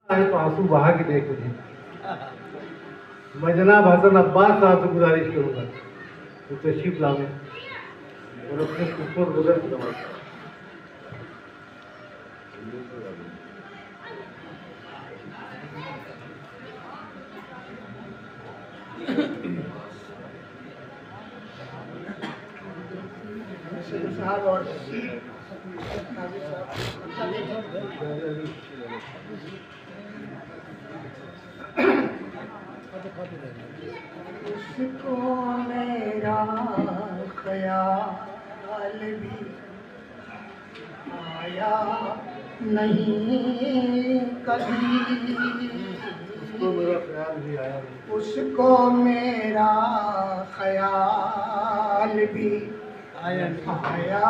है तो आंसू बहा के देख मुझे। मैं जनाब हसन अब्बास साहब से गुजारिश करूंगा तो तशरीफ लावे और अपने खूबसूरत गुजर की दवा। उसको मेरा ख्याल भी आया नहीं कभी, उसको मेरा ख्याल भी आया नहीं, उसको मेरा ख्याल भी आया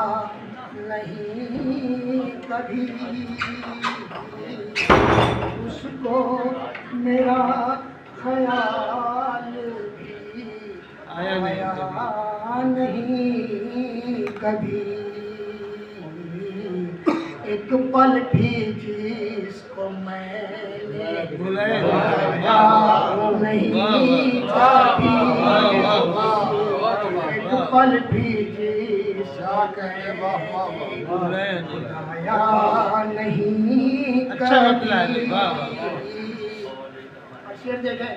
नहीं कभी, उसको मेरा ख्याल भी आया नहीं कभी। एक पल भी जिसको मैंने भुलाया नहीं कभी, एक पल भी जिसको भुलाया नहीं कभी। शेर देखें,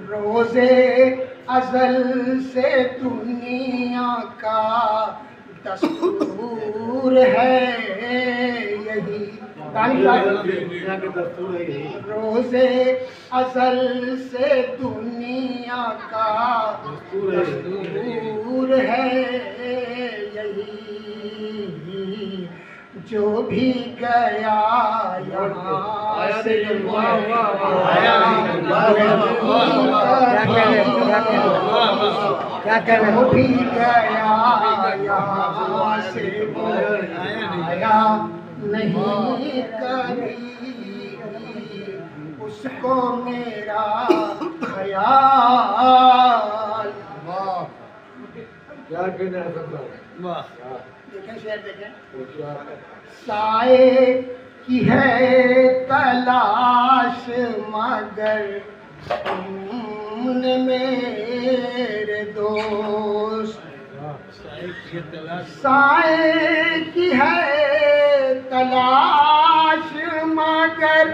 रोज़े अज़ल से दुनिया का दस्तूर है यही, रोज़े अज़ल से दुनिया का दस्तूर है यही, जो भी गया यहाँ से क्या कह रहे, जो भी गया यहाँ से आया नहीं कभी, उसको मेरा ख्याल। क्या कहना है सब? देखें शेर देखें, साए की है तलाश मगर तुमने मेरे दोस्त, साए की है तलाश मगर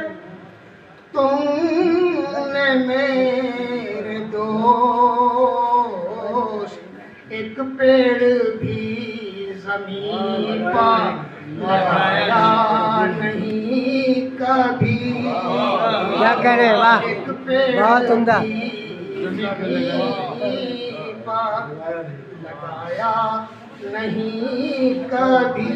तुमने मेरे दोस्त, एक पेड़ भी ज़मीन पर लगाया नहीं कभी। क्या कह रहे हैं? वाह, एक पेड़ बहुत उम्दा। ज़मीन पर लगाया नहीं कभी।